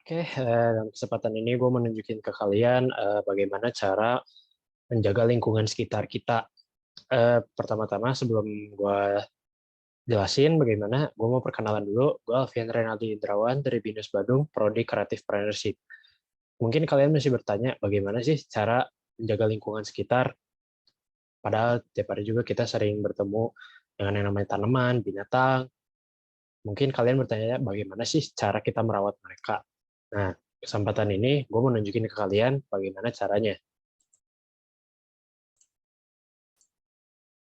Oke, dalam kesempatan ini gue mau nunjukin ke kalian bagaimana cara menjaga lingkungan sekitar kita. Pertama-tama sebelum gue jelasin bagaimana, gue mau perkenalan dulu. Gue Alfian Renaldi Indrawan dari BINUS Badung, Prodi Creative Partnership. Mungkin kalian masih bertanya bagaimana sih cara menjaga lingkungan sekitar, padahal tiap hari juga kita sering bertemu dengan yang namanya tanaman, binatang. Mungkin kalian bertanya bagaimana sih cara kita merawat mereka. Nah, kesempatan ini gue mau nunjukin ke kalian bagaimana caranya.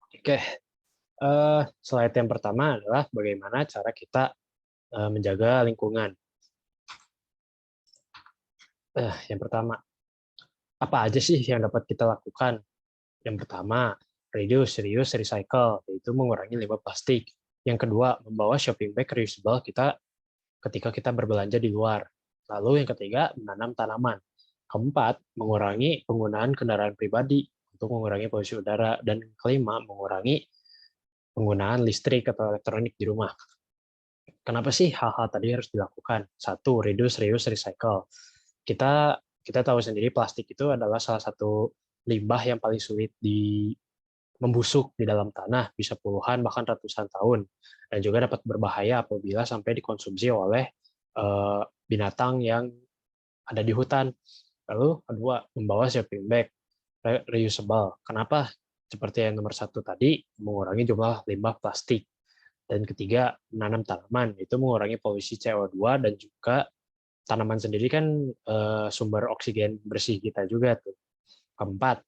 Oke, slide yang pertama adalah bagaimana cara kita menjaga lingkungan. Yang pertama, apa aja sih yang dapat kita lakukan? Yang pertama, reduce, reuse, recycle, yaitu mengurangi limbah plastik. Yang kedua, membawa shopping bag reusable kita ketika kita berbelanja di luar. Lalu yang ketiga, menanam tanaman. Keempat, mengurangi penggunaan kendaraan pribadi untuk mengurangi polusi udara. Dan kelima, mengurangi penggunaan listrik atau elektronik di rumah. Kenapa sih hal-hal tadi harus dilakukan? Satu, reduce, reuse, recycle. Kita kita tahu sendiri plastik itu adalah salah satu limbah yang paling sulit membusuk di dalam tanah, bisa puluhan bahkan ratusan tahun, dan juga dapat berbahaya apabila sampai dikonsumsi oleh binatang yang ada di hutan. Lalu kedua, membawa shopping bag reusable. Kenapa? Seperti yang nomor satu tadi, mengurangi jumlah limbah plastik. Dan ketiga, menanam tanaman, itu mengurangi polusi CO2 dan juga tanaman sendiri kan sumber oksigen bersih kita juga tuh. Keempat,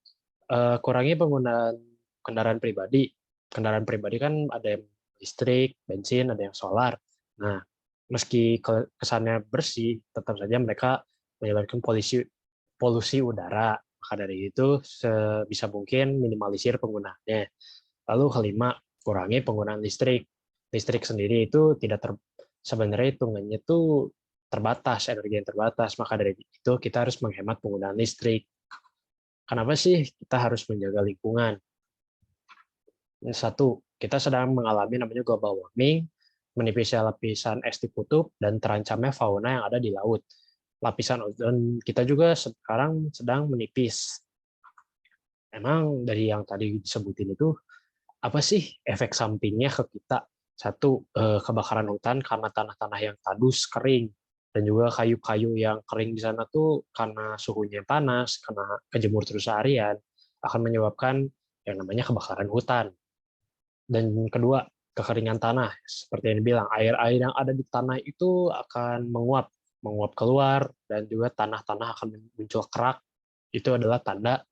kurangi penggunaan kendaraan pribadi. Kendaraan pribadi kan ada yang listrik, bensin, ada yang solar. Nah, meski kesannya bersih, tetap saja mereka menyebabkan polusi udara. Maka dari itu, sebisa mungkin minimalisir penggunaannya. Lalu kelima, kurangi penggunaan listrik. Listrik sendiri itu sebenarnya hitungannya itu terbatas, energi yang terbatas. Maka dari itu kita harus menghemat penggunaan listrik. Kenapa sih kita harus menjaga lingkungan? Satu, kita sedang mengalami namanya global warming, menipisnya lapisan es di kutub, dan terancamnya fauna yang ada di laut. Lapisan ozon kita juga sekarang sedang menipis. Emang dari yang tadi disebutin itu, apa sih efek sampingnya ke kita? Satu, kebakaran hutan karena tanah-tanah yang tandus, kering, dan juga kayu-kayu yang kering di sana tuh karena suhunya panas, karena kejemur terus seharian, akan menyebabkan yang namanya kebakaran hutan. Dan kedua, kekeringan tanah. Seperti yang dibilang, air-air yang ada di tanah itu akan menguap keluar, dan juga tanah-tanah akan muncul kerak. Itu adalah tanda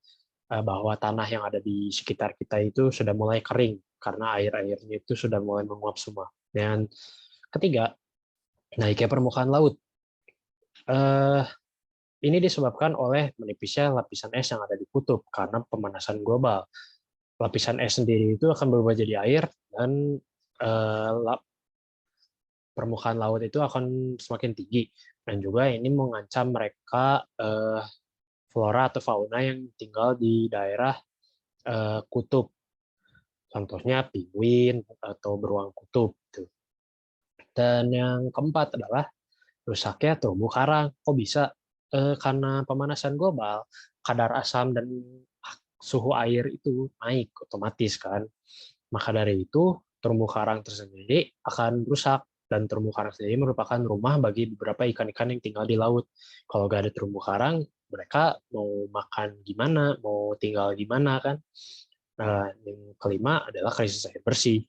bahwa tanah yang ada di sekitar kita itu sudah mulai kering, karena air-airnya itu sudah mulai menguap semua. Dan ketiga, naiknya permukaan laut. Eh, ini disebabkan oleh menipisnya lapisan es yang ada di kutub, karena pemanasan global. Lapisan es sendiri itu akan berubah jadi air, dan permukaan laut itu akan semakin tinggi, dan juga ini mengancam mereka flora atau fauna yang tinggal di daerah kutub, contohnya penguin atau beruang kutub. Dan yang keempat adalah rusaknya terumbu karang. Kok bisa? Karena pemanasan global, kadar asam dan suhu air itu naik otomatis kan. Maka dari itu, terumbu karang tersendiri akan rusak, dan terumbu karang sendiri merupakan rumah bagi beberapa ikan-ikan yang tinggal di laut. Kalau nggak ada terumbu karang, mereka mau makan gimana, mau tinggal gimana kan? Nah, yang kelima adalah krisis air bersih.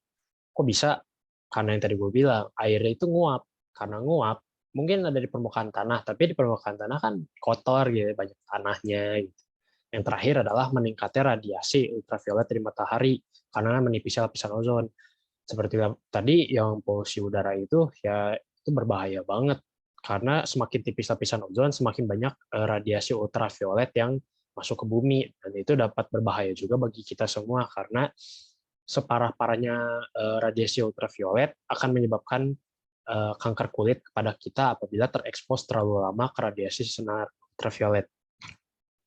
Kok bisa? Karena yang tadi gue bilang, airnya itu nguap. Karena nguap, mungkin ada di permukaan tanah, tapi di permukaan tanah kan kotor gitu, banyak tanahnya. Gitu. Yang terakhir adalah meningkatnya radiasi ultraviolet dari matahari karena menipisnya lapisan ozon. Seperti tadi yang polusi udara itu ya itu berbahaya banget karena semakin tipis lapisan ozon semakin banyak radiasi ultraviolet yang masuk ke bumi, dan itu dapat berbahaya juga bagi kita semua karena separah-parahnya radiasi ultraviolet akan menyebabkan kanker kulit kepada kita apabila terekspos terlalu lama ke radiasi sinar ultraviolet.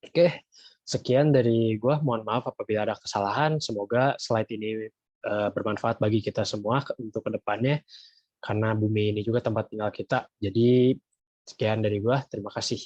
Oke, sekian dari gua. Mohon maaf apabila ada kesalahan. Semoga slide ini bermanfaat bagi kita semua untuk kedepannya, karena bumi ini juga tempat tinggal kita. Jadi Sekian dari gua, terima kasih.